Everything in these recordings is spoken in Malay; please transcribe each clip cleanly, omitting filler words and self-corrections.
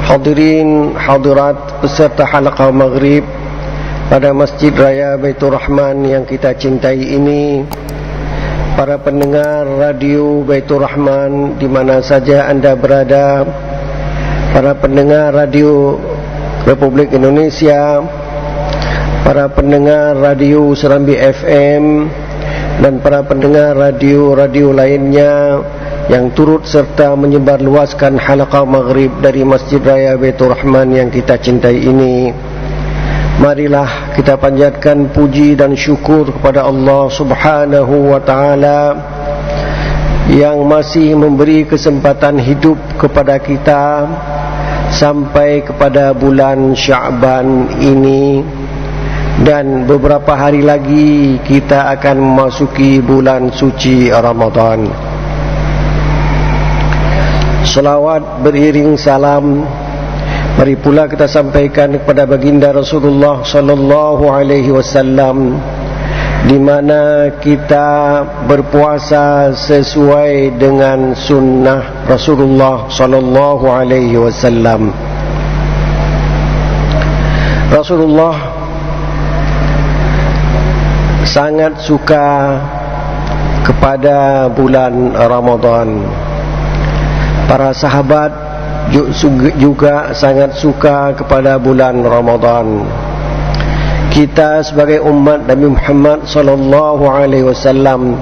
Hadirin hadirat peserta halaqah maghrib pada Masjid Raya Baitur Rahman yang kita cintai ini, para pendengar radio Baitur Rahman di mana saja anda berada, para pendengar radio Republik Indonesia, para pendengar radio Serambi FM, dan para pendengar radio-radio lainnya yang turut serta menyebarluaskan halaqah maghrib dari Masjid Raya Baitur Rahman yang kita cintai ini. Marilah kita panjatkan puji dan syukur kepada Allah Subhanahu wa ta'ala yang masih memberi kesempatan hidup kepada kita sampai kepada bulan Sya'ban ini, dan beberapa hari lagi kita akan memasuki bulan suci Ramadan. Salawat beriring salam mari pula kita sampaikan kepada baginda Rasulullah sallallahu alaihi wasallam, di mana kita berpuasa sesuai dengan sunnah Rasulullah sallallahu alaihi wasallam. Rasulullah sangat suka kepada bulan Ramadan. Para sahabat juga sangat suka kepada bulan Ramadan. Kita sebagai umat Nabi Muhammad sallallahu alaihi wasallam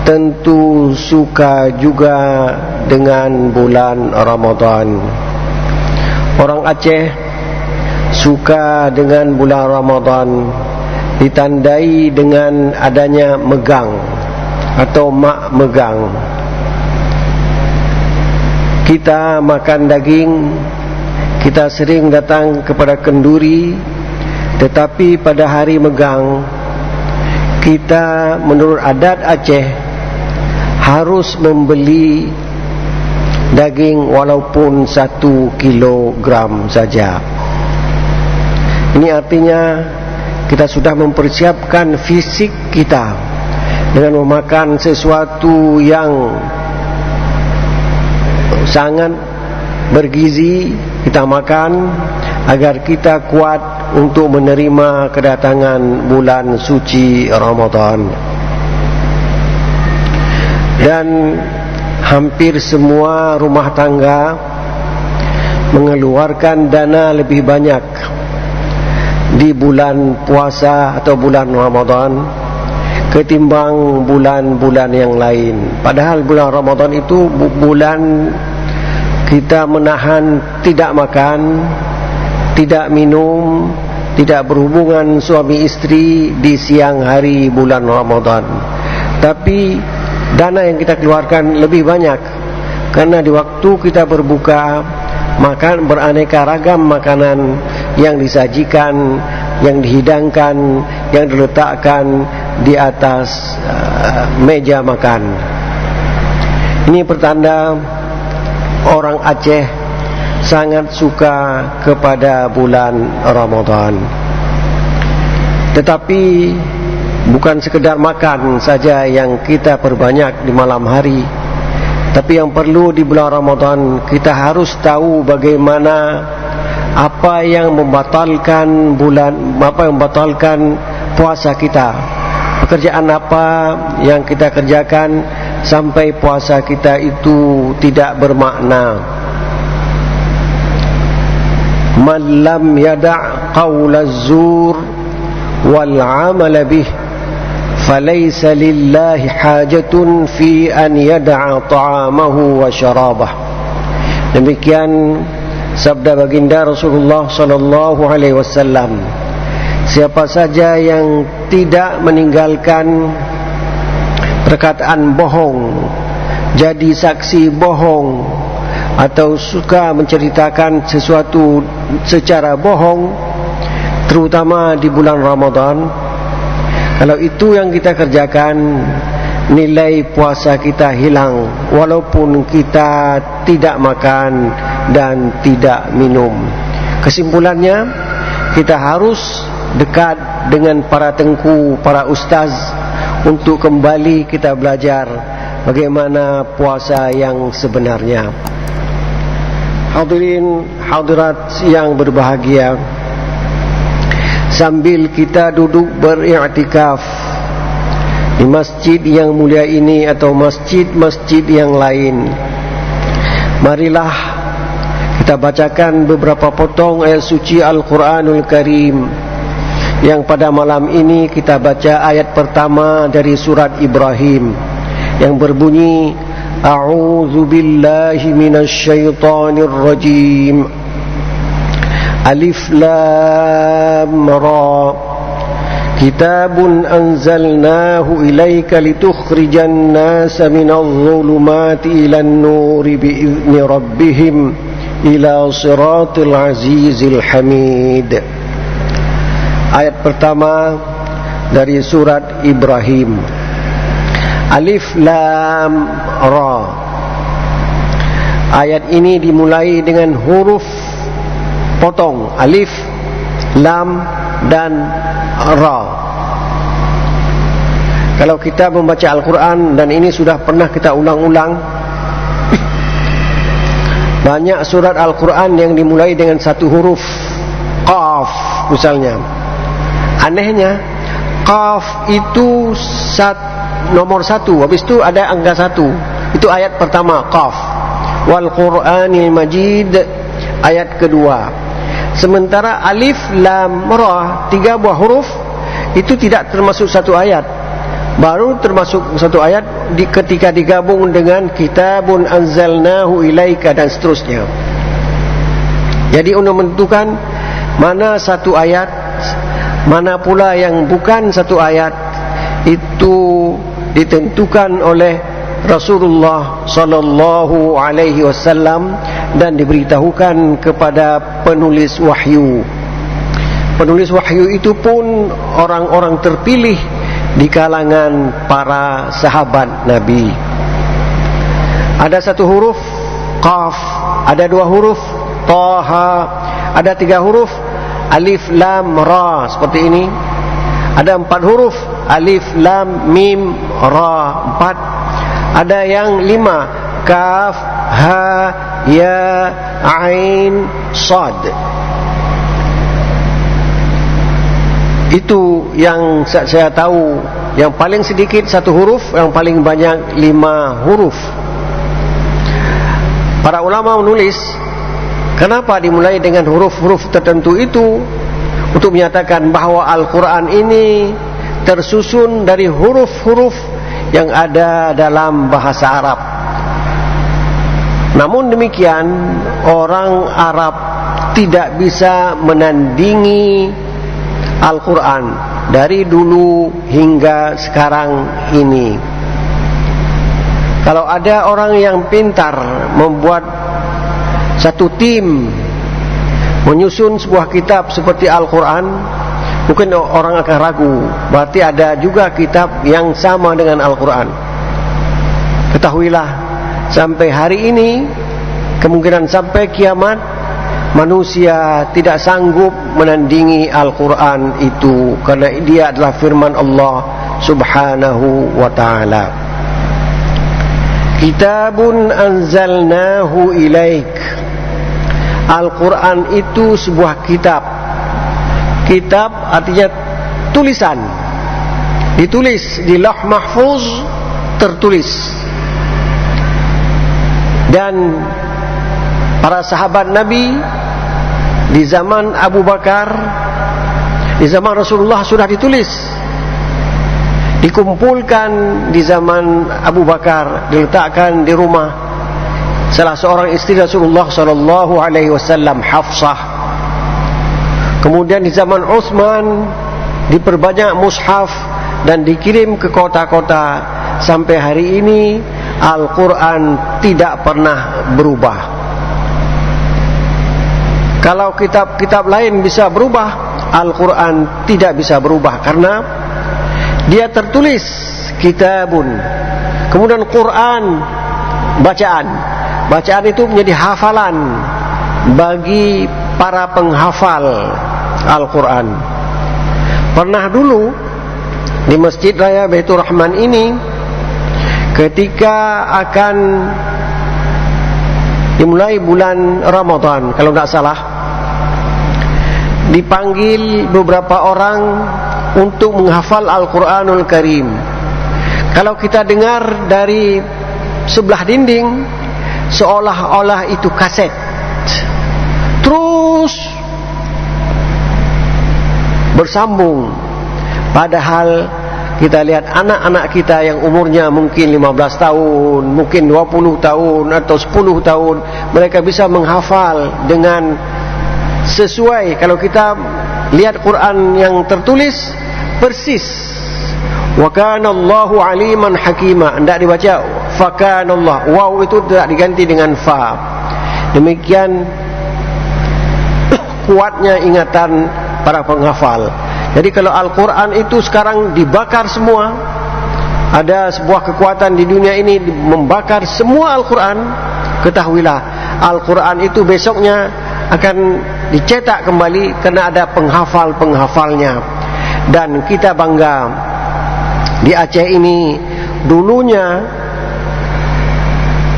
tentu suka juga dengan bulan Ramadan. Orang Aceh suka dengan bulan Ramadan, ditandai dengan adanya megang atau mak megang. Kita makan daging, kita sering datang kepada kenduri, tetapi pada hari megang kita menurut adat Aceh harus membeli daging walaupun 1 kilogram saja. Ini artinya kita sudah mempersiapkan fisik kita dengan memakan sesuatu yang sangat bergizi. Kita makan agar kita kuat untuk menerima kedatangan bulan suci Ramadan. Dan hampir semua rumah tangga mengeluarkan dana lebih banyak di bulan puasa atau bulan Ramadan ketimbang bulan-bulan yang lain. Padahal bulan Ramadan itu bulan kita menahan tidak makan, tidak minum, tidak berhubungan suami istri di siang hari bulan Ramadan. Tapi dana yang kita keluarkan lebih banyak, karena di waktu kita berbuka makan beraneka ragam makanan yang disajikan, yang dihidangkan, yang diletakkan di atas meja makan. Ini pertanda orang Aceh sangat suka kepada bulan Ramadan. Tetapi bukan sekedar makan saja yang kita perbanyak di malam hari, tapi yang perlu di bulan Ramadan kita harus tahu bagaimana apa yang membatalkan puasa kita. Pekerjaan apa yang kita kerjakan sampai puasa kita itu tidak bermakna. Man lam yada' qawla az-zur wal 'amala bih falaysa lillahi hajatun fi an yada'a ta'amahu wa syarabah. Demikian sabda baginda Rasulullah sallallahu alaihi wasallam. Siapa saja yang tidak meninggalkan perkataan bohong, jadi saksi bohong, atau suka menceritakan sesuatu secara bohong, terutama di bulan Ramadan, kalau itu yang kita kerjakan, nilai puasa kita hilang walaupun kita tidak makan dan tidak minum. Kesimpulannya, kita harus dekat dengan para tengku, para ustaz, untuk kembali kita belajar bagaimana puasa yang sebenarnya. Hadirin hadirat yang berbahagia, sambil kita duduk beriktikaf di masjid yang mulia ini atau masjid-masjid yang lain, marilah kita bacakan beberapa potong ayat suci Al-Quranul Karim. Yang pada malam ini kita baca ayat pertama dari surat Ibrahim yang berbunyi, A'udzu billahi minasy syaithanir rajim. Alif lam ra. Kitabun anzalnahu ilaika litukhrijan nasa minadh dhulumati ilan nuri bi'izni rabbihim ila siratil azizil hamid. Ayat pertama dari surat Ibrahim. Alif Lam Ra. Ayat ini dimulai dengan huruf potong, alif, lam dan ra. Kalau kita membaca Al-Quran, dan ini sudah pernah kita ulang-ulang, banyak surat Al-Quran yang dimulai dengan satu huruf, qaf misalnya. Anehnya, qaf itu nomor 1, habis itu ada angka 1. Itu ayat pertama, qaf. Wal Qur'anil Majid, ayat kedua. Sementara alif lam ra, 3 buah huruf, itu tidak termasuk satu ayat. Baru termasuk satu ayat ketika digabung dengan kitabun anzalnahu ilaika dan seterusnya. Jadi untuk menentukan mana satu ayat, mana pula yang bukan satu ayat, itu ditentukan oleh Rasulullah sallallahu alaihi wasallam dan diberitahukan kepada penulis wahyu. Penulis wahyu itu pun orang-orang terpilih di kalangan para sahabat Nabi. Ada satu huruf qaf, ada 2 huruf taha, ada 3 huruf alif lam ra seperti ini. Ada 4 huruf alif lam mim ra 4. Ada yang 5 kaf ha ya ain sad. Itu yang saya tahu. Yang paling sedikit 1 huruf, yang paling banyak 5 huruf. Para ulama menulis, kenapa dimulai dengan huruf-huruf tertentu itu, untuk menyatakan bahawa Al-Quran ini tersusun dari huruf-huruf yang ada dalam bahasa Arab. Namun demikian, orang Arab tidak bisa menandingi Al-Quran dari dulu hingga sekarang ini. Kalau ada orang yang pintar membuat satu tim menyusun sebuah kitab seperti Al-Quran, mungkin orang akan ragu, berarti ada juga kitab yang sama dengan Al-Quran. Ketahuilah, sampai hari ini, kemungkinan sampai kiamat, manusia tidak sanggup menandingi Al-Quran itu, karena dia adalah firman Allah subhanahu wa ta'ala. Kitabun anzalnahu ilaik. Al-Quran itu sebuah kitab. Kitab artinya tulisan, ditulis di Lauh Mahfuz, tertulis. Dan para sahabat Nabi di zaman Abu Bakar, di zaman Rasulullah sudah ditulis, dikumpulkan di zaman Abu Bakar, diletakkan di rumah salah seorang istri Rasulullah sallallahu alaihi wasallam, Hafsah. Kemudian di zaman Utsman diperbanyak mushaf dan dikirim ke kota-kota. Sampai hari ini Al-Quran tidak pernah berubah. Kalau kitab-kitab lain bisa berubah, Al-Quran tidak bisa berubah, karena dia tertulis kitabun. Kemudian Quran, bacaan. Bacaan itu menjadi hafalan bagi para penghafal Al-Quran. Pernah dulu di Masjid Raya Baitur Rahman ini, ketika akan dimulai bulan Ramadan kalau tidak salah, dipanggil beberapa orang untuk menghafal Al-Quranul Karim. Kalau kita dengar dari sebelah dinding, seolah-olah itu kaset, terus bersambung. Padahal kita lihat anak-anak kita yang umurnya mungkin 15 tahun, mungkin 20 tahun atau 10 tahun, mereka bisa menghafal dengan sesuai. Kalau kita lihat Quran yang tertulis persis, wa kana Allahu aliman hakima, tidak dibaca fa kana Allah, waw itu tidak diganti dengan fa. Demikian kuatnya ingatan para penghafal. Jadi kalau Al-Quran itu sekarang dibakar semua, ada sebuah kekuatan di dunia ini membakar semua Al-Quran, ketahuilah Al-Quran itu besoknya akan dicetak kembali karena ada penghafal-penghafalnya. Dan kita bangga di Aceh ini, dulunya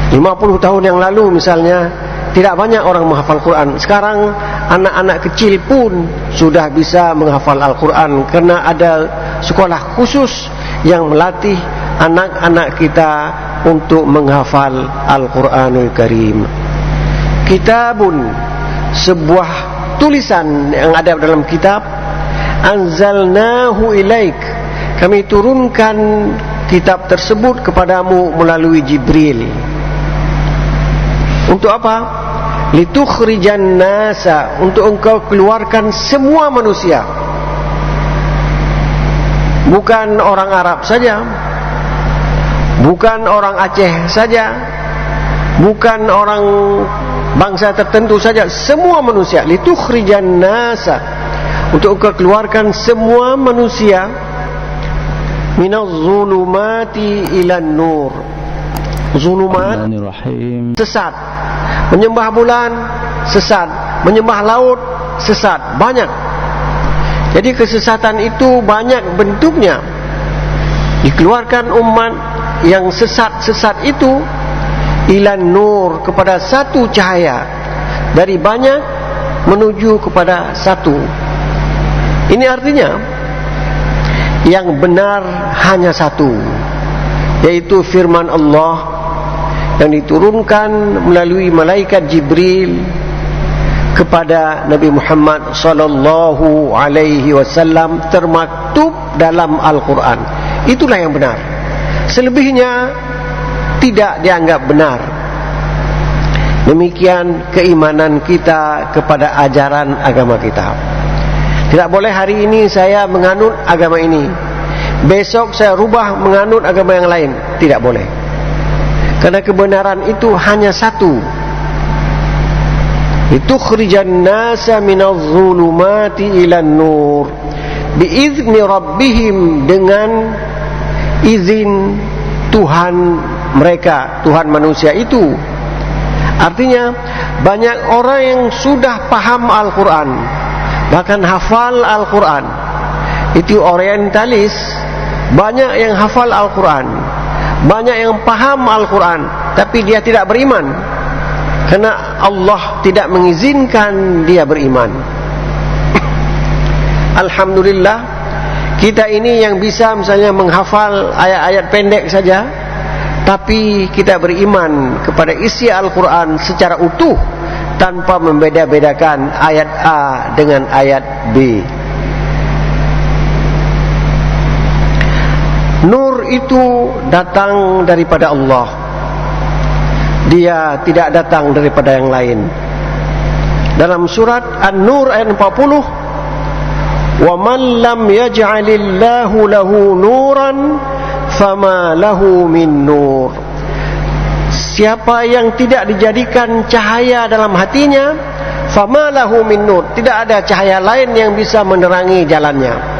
50 tahun yang lalu misalnya tidak banyak orang menghafal Quran. Sekarang anak-anak kecil pun sudah bisa menghafal Al-Quran karena ada sekolah khusus yang melatih anak-anak kita untuk menghafal Al-Quranul Karim. Kitabun, sebuah tulisan yang ada dalam kitab, anzalnahu ilaik, kami turunkan kitab tersebut kepadamu melalui Jibril. Untuk apa? Litukhrijan nasa, untuk engkau keluarkan semua manusia, bukan orang Arab saja, bukan orang Aceh saja, bukan orang bangsa tertentu saja, semua manusia. Litukhrijan nasa, untuk engkau keluarkan semua manusia, minaz zulumati ilan nur. Zulumat, sesat. Menyembah bulan, sesat. Menyembah laut, sesat. Banyak. Jadi kesesatan itu banyak bentuknya. Dikeluarkan umat yang sesat-sesat itu ilan nur, kepada satu cahaya. Dari banyak menuju kepada satu. Ini artinya yang benar hanya satu, yaitu firman Allah yang diturunkan melalui malaikat Jibril kepada Nabi Muhammad sallallahu alaihi wasallam, termaktub dalam Al-Quran. Itulah yang benar. Selebihnya tidak dianggap benar. Demikian keimanan kita kepada ajaran agama kita. Tidak boleh hari ini saya menganut agama ini, besok saya rubah menganut agama yang lain. Tidak boleh. Karena kebenaran itu hanya satu. Litukhrijan nasa minaz zulumati ilan nur biizni rabbihim, dengan izin Tuhan mereka, Tuhan manusia itu. Artinya banyak orang yang sudah paham Al-Quran, bahkan hafal Al-Quran. Itu orientalis, banyak yang hafal Al-Quran, banyak yang paham Al-Quran, tapi dia tidak beriman karena Allah tidak mengizinkan dia beriman. Alhamdulillah, kita ini yang bisa misalnya menghafal ayat-ayat pendek saja, tapi kita beriman kepada isi Al-Quran secara utuh tanpa membeda-bedakan ayat A dengan ayat B. Nur itu datang daripada Allah, dia tidak datang daripada yang lain. Dalam surat An-Nur ayat 40, wa man lam yaj'alillahu lahu nuran fama lahu min nur. Siapa yang tidak dijadikan cahaya dalam hatinya, fama lahu min nur, tidak ada cahaya lain yang bisa menerangi jalannya.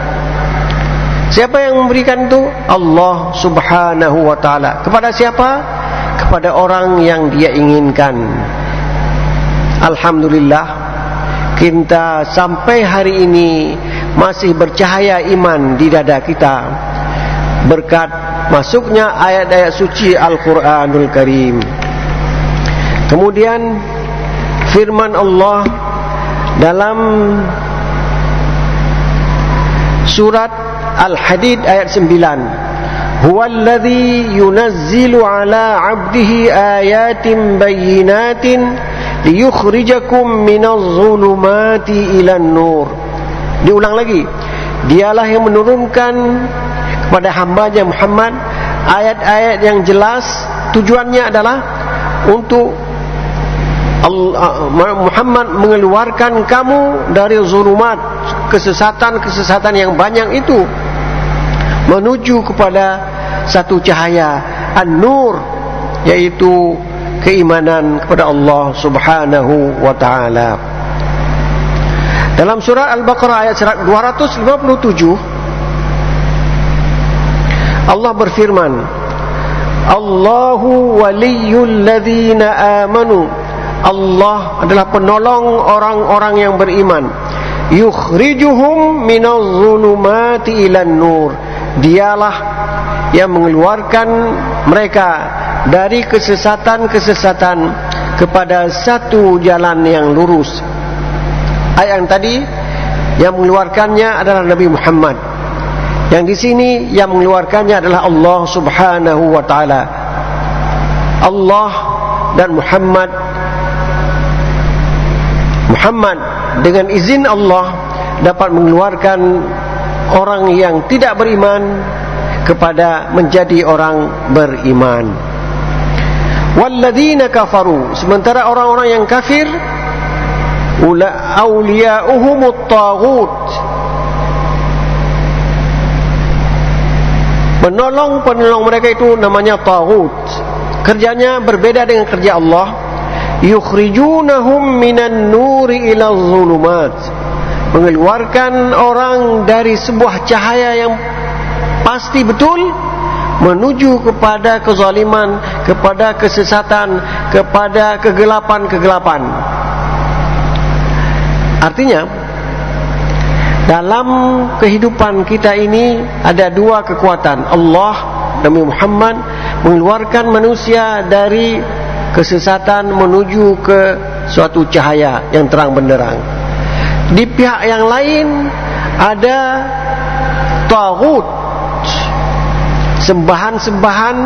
Siapa yang memberikan itu? Allah subhanahu wa ta'ala. Kepada siapa? Kepada orang yang dia inginkan. Alhamdulillah, kita sampai hari ini masih bercahaya iman di dada kita, berkat masuknya ayat-ayat suci Al-Quranul Karim. Kemudian firman Allah dalam surat Al-Hadid ayat 9, huwallazi yunazzilu ala 'abdihi ayatin bayyinatin liyukhrijakum minadh-dhulumati ilan nur. Diulang lagi, dialah yang menurunkan kepada hamba-Nya Muhammad ayat-ayat yang jelas. Tujuannya adalah untuk Muhammad mengeluarkan kamu dari zulumat, kesesatan-kesesatan yang banyak itu, menuju kepada satu cahaya An-Nur, yaitu keimanan kepada Allah Subhanahu wa ta'ala. Dalam surah Al-Baqarah ayat 257, Allah berfirman, Allahu waliyyul ladzina amanu. Allah adalah penolong orang-orang yang beriman. Yukhrijuhum minadh-dhulumati ilan nur. Dialah yang mengeluarkan mereka dari kesesatan-kesesatan kepada satu jalan yang lurus. Ayat yang tadi yang mengeluarkannya adalah Nabi Muhammad. Yang di sini yang mengeluarkannya adalah Allah Subhanahu wa ta'ala. Allah dan Muhammad dengan izin Allah dapat mengeluarkan orang yang tidak beriman kepada menjadi orang beriman. Walladzina kafaru, sementara orang-orang yang kafir, awliya'uhumut taghut, penolong mereka itu namanya taghut. Kerjanya berbeda dengan kerja Allah. Yukhrijunahum minan nuri ila zulumat, mengeluarkan orang dari sebuah cahaya yang pasti betul menuju kepada kezaliman, kepada kesesatan, kepada kegelapan-kegelapan. Artinya, dalam kehidupan kita ini ada dua kekuatan. Allah, Nabi Muhammad mengeluarkan manusia dari kesesatan menuju ke suatu cahaya yang terang benderang. Di pihak yang lain ada taghut, sembahan-sembahan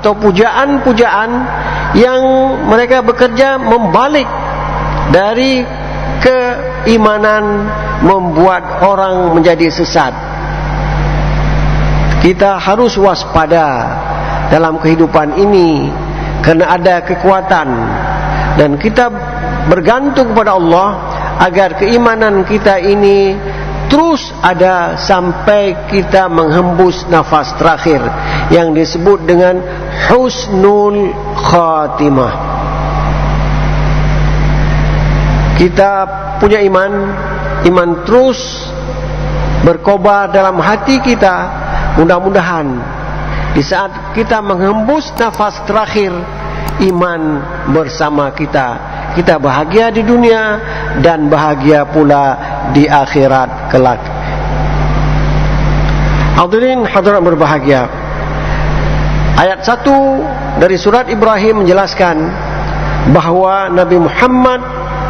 atau pujaan-pujaan yang mereka bekerja membalik dari keimanan, membuat orang menjadi sesat. Kita harus waspada dalam kehidupan ini, karena ada kekuatan, dan kita bergantung kepada Allah agar keimanan kita ini terus ada sampai kita menghembus nafas terakhir yang disebut dengan husnul khatimah. Kita punya iman terus berkobar dalam hati kita. Mudah-mudahan di saat kita menghembus nafas terakhir, iman bersama kita. Kita bahagia di dunia dan bahagia pula di akhirat kelak. Hadirin hadirat berbahagia, ayat 1 dari surat Ibrahim menjelaskan bahawa Nabi Muhammad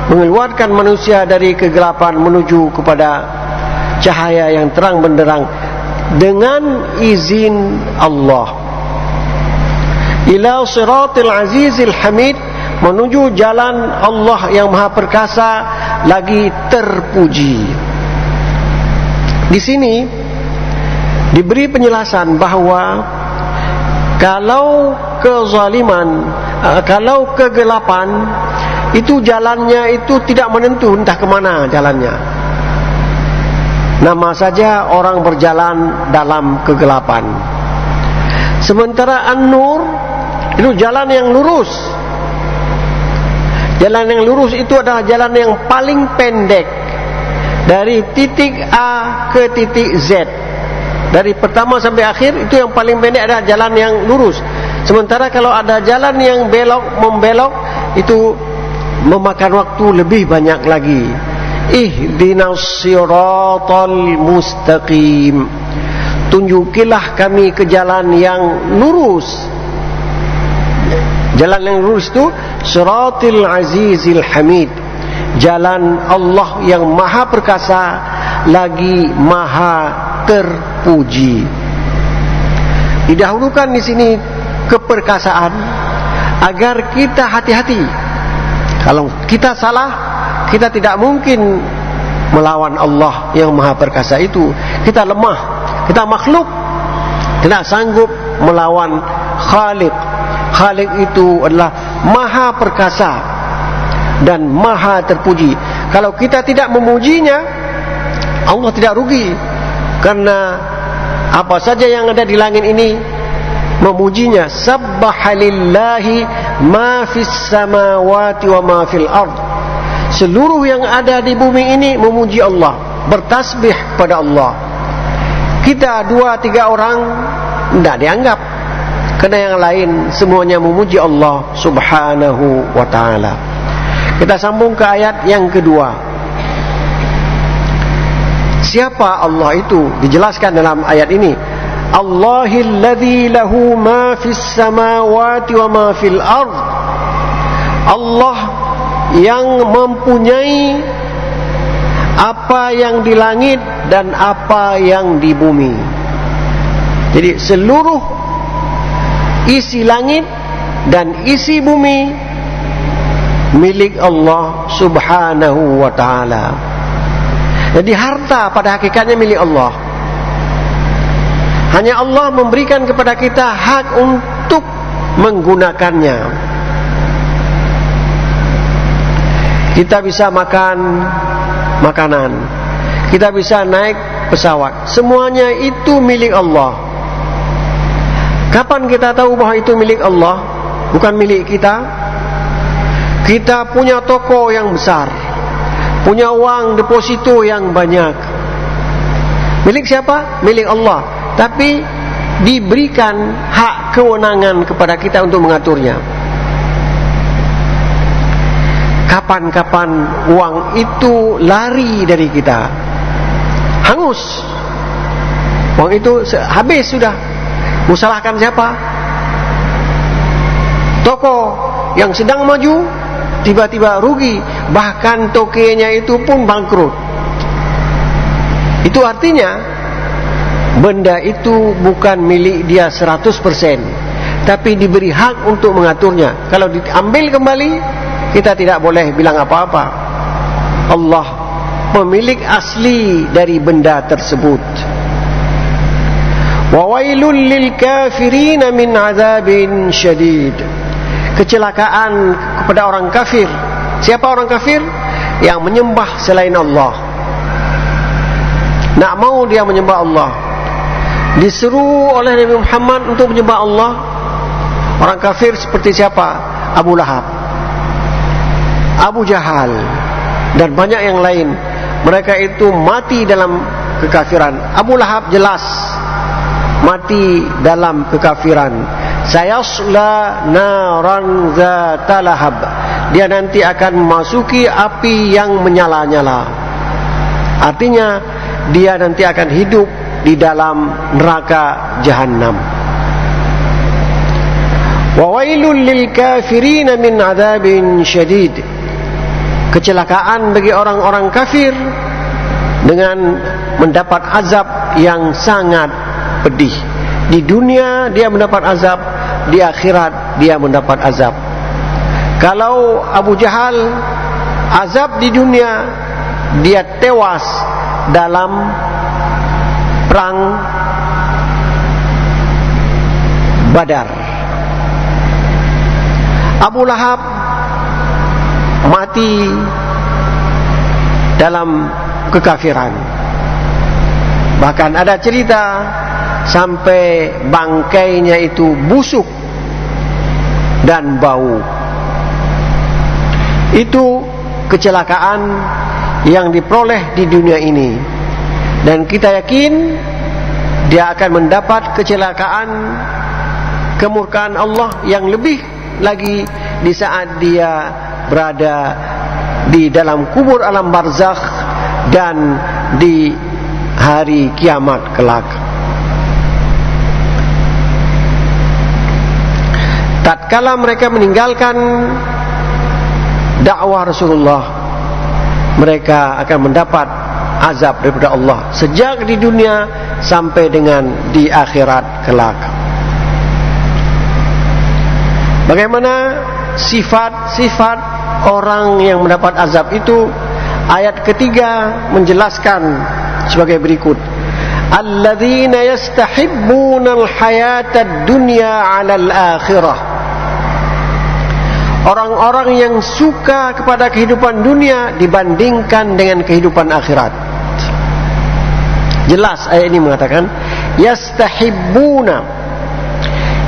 mengeluarkan manusia dari kegelapan menuju kepada cahaya yang terang benderang dengan izin Allah. Ila siratil azizil hamid, menuju jalan Allah yang maha perkasa lagi terpuji. Di sini diberi penjelasan bahawa kalau kezaliman, kalau kegelapan itu jalannya itu tidak menentu, entah ke mana jalannya. Nama saja orang berjalan dalam kegelapan. Sementara An-Nur itu jalan yang lurus. Jalan yang lurus itu adalah jalan yang paling pendek dari titik A ke titik Z. Dari pertama sampai akhir itu yang paling pendek adalah jalan yang lurus. Sementara kalau ada jalan yang membelok itu memakan waktu lebih banyak lagi. Ihdinas siratal mustaqim, tunjukilah kami ke jalan yang lurus. Jalan yang lurus itu Siratil Azizil Hamid, jalan Allah yang maha perkasa lagi maha terpuji. Didahulukan di sini keperkasaan agar kita hati-hati. Kalau kita salah, kita tidak mungkin melawan Allah yang maha perkasa itu. Kita lemah, kita makhluk, tidak sanggup melawan Khaliq. Khaliq itu adalah maha perkasa dan maha terpuji. Kalau kita tidak memujinya, Allah tidak rugi, karena apa saja yang ada di langit ini memujinya. Sabbahalillahi ma fis samawati wa ma fil ard. Seluruh yang ada di bumi ini memuji Allah, bertasbih pada Allah. Kita 2-3 orang tidak dianggap, karena yang lain semuanya memuji Allah subhanahu wa ta'ala. Kita sambung ke ayat yang kedua. Siapa Allah itu? Dijelaskan dalam ayat ini. Allahilladzi lahu ma fis samawati wa ma fil ard. Allah yang mempunyai apa yang di langit dan apa yang di bumi. Jadi seluruh isi langit dan isi bumi milik Allah subhanahu wa ta'ala. Jadi harta pada hakikatnya milik Allah. Hanya Allah memberikan kepada kita hak untuk menggunakannya. Kita bisa makan makanan, kita bisa naik pesawat, semuanya itu milik Allah. Kapan kita tahu bahwa itu milik Allah, bukan milik kita? Kita punya toko yang besar, punya uang deposito yang banyak, milik siapa? Milik Allah. Tapi diberikan hak kewenangan kepada kita untuk mengaturnya. Kapan-kapan uang itu lari dari kita, hangus, uang itu habis sudah. Musalahkan siapa? Toko yang sedang maju tiba-tiba rugi, bahkan tokonya itu pun bangkrut. Itu artinya benda itu bukan milik dia 100%, tapi diberi hak untuk mengaturnya. Kalau diambil kembali, kita tidak boleh bilang apa-apa. Allah pemilik asli dari benda tersebut. Wa wailul lil kafirin min azabin syadid. Kecelakaan kepada orang kafir. Siapa orang kafir? Yang menyembah selain Allah. Nak mau dia menyembah Allah, diseru oleh Nabi Muhammad untuk menyembah Allah. Orang kafir seperti siapa? Abu Lahab, Abu Jahal, dan banyak yang lain. Mereka itu mati dalam kekafiran. Abu Lahab jelas mati dalam kekafiran. Sayasla naran zata lahab. Dia nanti akan memasuki api yang menyala-nyala. Artinya dia nanti akan hidup di dalam neraka Jahannam. Wa wailul lil kafirin min adzabin syadid. Kecelakaan bagi orang-orang kafir dengan mendapat azab yang sangat pedih. Di dunia dia mendapat azab, di akhirat dia mendapat azab. Kalau Abu Jahal azab di dunia, dia tewas dalam perang Badar. Abu Lahab mati dalam kekafiran. Bahkan ada cerita sampai bangkainya itu busuk dan bau. Itu kecelakaan yang diperoleh di dunia ini, dan kita yakin dia akan mendapat kecelakaan kemurkaan Allah yang lebih lagi di saat dia berada di dalam kubur alam barzakh dan di hari kiamat kelak. tatkala mereka meninggalkan dakwah Rasulullah, mereka akan mendapat azab daripada Allah sejak di dunia sampai dengan di akhirat kelak. Bagaimana sifat-sifat orang yang mendapat azab itu? Ayat ketiga menjelaskan sebagai berikut: alladzina yastahibbuna al-hayata ad-dunya 'ala al-akhirah. Orang-orang yang suka kepada kehidupan dunia dibandingkan dengan kehidupan akhirat. Jelas ayat ini mengatakan yastahibbuna.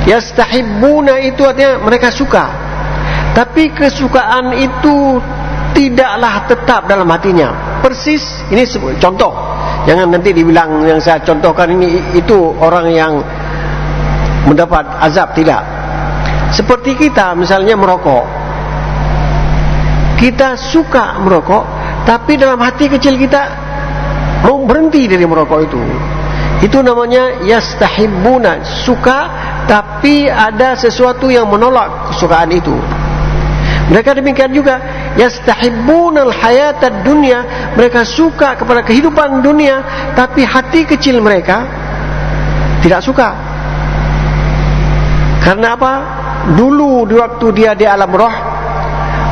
Yastahibbuna itu artinya mereka suka. Tapi kesukaan itu tidaklah tetap dalam hatinya. Persis, ini contoh. Jangan nanti dibilang yang saya contohkan ini itu orang yang mendapat azab, tidak. Seperti kita misalnya merokok. Kita suka merokok, tapi dalam hati kecil kita mau berhenti dari merokok itu. Itu namanya yastahibbuna, suka tapi ada sesuatu yang menolak kesukaan itu. Mereka demikian juga, yastahibbunal hayatad dunya, mereka suka kepada kehidupan dunia, tapi hati kecil mereka tidak suka. Karena apa? Dulu di waktu dia di alam roh,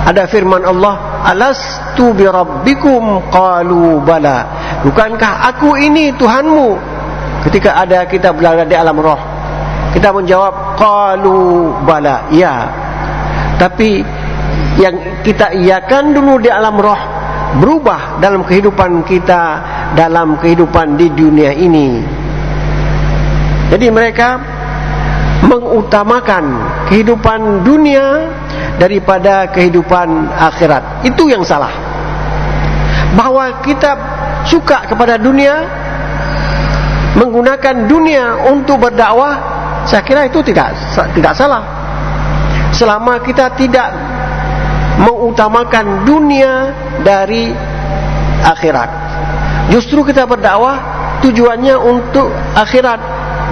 ada firman Allah, alastu birabbikum qalu bala. Bukankah aku ini Tuhanmu? Ketika ada kita berada di alam roh, kita menjawab qalu bala, ya. Tapi yang kita iakan dulu di alam roh berubah dalam kehidupan kita, dalam kehidupan di dunia ini. Jadi mereka mengutamakan kehidupan dunia daripada kehidupan akhirat. Itu yang salah. Bahwa kita suka kepada dunia, menggunakan dunia untuk berdakwah, saya kira itu tidak salah. Selama kita tidak mengutamakan dunia dari akhirat. Justru kita berdakwah tujuannya untuk akhirat,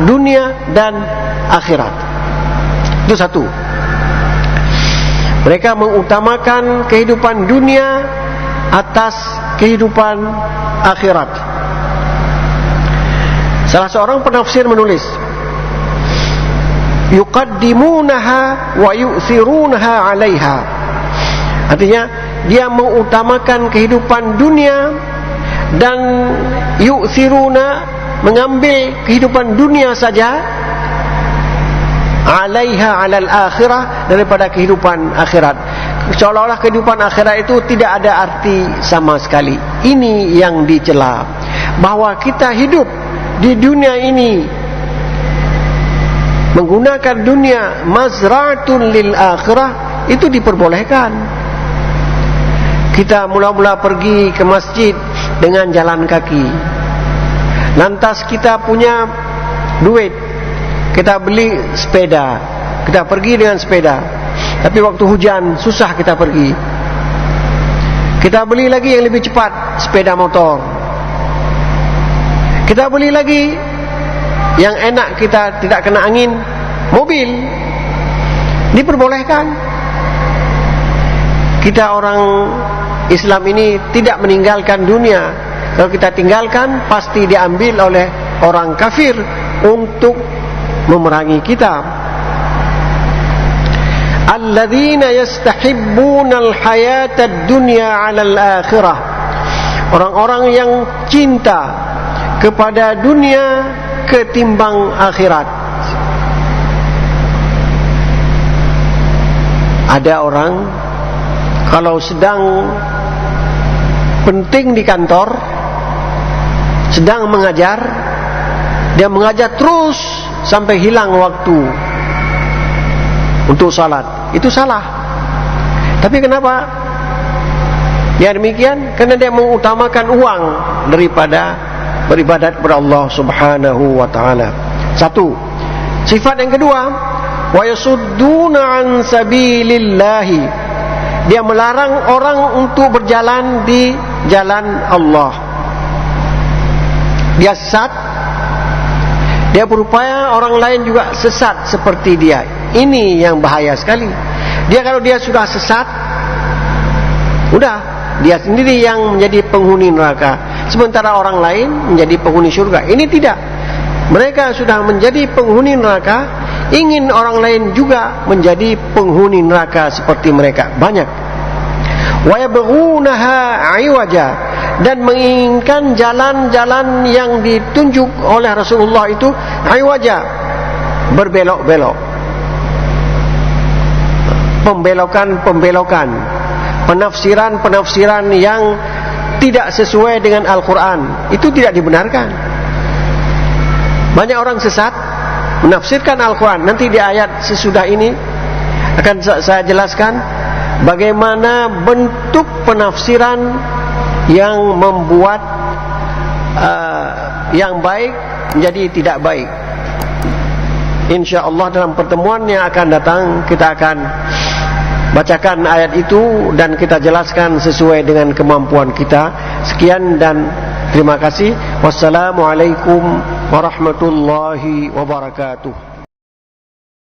dunia dan akhirat. Itu satu. Mereka mengutamakan kehidupan dunia atas kehidupan akhirat. Salah seorang penafsir menulis, yuqaddimunaha wa yu'thirunaha 'alaiha. Artinya dia mengutamakan kehidupan dunia dan yu'thiruna, mengambil kehidupan dunia saja, 'alaiha 'alal akhirah, daripada kehidupan akhirat. Seolah-olah kehidupan akhirat itu tidak ada arti sama sekali. Ini yang dicela, bahwa kita hidup di dunia ini menggunakan dunia mazra'atun lil akhirah, itu diperbolehkan. Kita mula-mula pergi ke masjid dengan jalan kaki. Lantas kita punya duit, kita beli sepeda, kita pergi dengan sepeda. Tapi waktu hujan susah kita pergi. Kita beli lagi yang lebih cepat, sepeda motor. Kita beli lagi yang enak, kita tidak kena angin, mobil. Diperbolehkan. Kita orang Islam ini tidak meninggalkan dunia. Kalau kita tinggalkan, pasti diambil oleh orang kafir untuk memerangi kita. Alladzina yastahibbunal hayatad dunya 'alal akhirah. Orang-orang yang cinta kepada dunia ketimbang akhirat. Ada orang kalau sedang penting di kantor, sedang mengajar, dia mengajar terus sampai hilang waktu untuk salat. Itu salah. Tapi kenapa ya demikian? Karena dia mengutamakan uang daripada beribadat kepada Allah Subhanahu wa taala. Satu. Sifat yang kedua, wa yasudduna an sabilillahi. Dia melarang orang untuk berjalan di jalan Allah. Dia sesat. Dia berupaya orang lain juga sesat seperti dia. Ini yang bahaya sekali. Dia kalau dia sudah sesat, udah dia sendiri yang menjadi penghuni neraka, sementara orang lain menjadi penghuni surga. Ini tidak. Mereka sudah menjadi penghuni neraka, ingin orang lain juga menjadi penghuni neraka seperti mereka. Banyak. Wa yabghunaha 'iwaja, dan menginginkan jalan-jalan yang ditunjuk oleh Rasulullah itu 'iwaja, berbelok-belok. Pembelokan-pembelokan, penafsiran-penafsiran yang tidak sesuai dengan Al-Quran, itu tidak dibenarkan. Banyak orang sesat menafsirkan Al-Quran. Nanti di ayat sesudah ini akan saya jelaskan bagaimana bentuk penafsiran yang membuat yang baik menjadi tidak baik. InsyaAllah dalam pertemuan yang akan datang kita akan bacakan ayat itu dan kita jelaskan sesuai dengan kemampuan kita. Sekian dan terima kasih. Wassalamualaikum warahmatullahi wabarakatuh.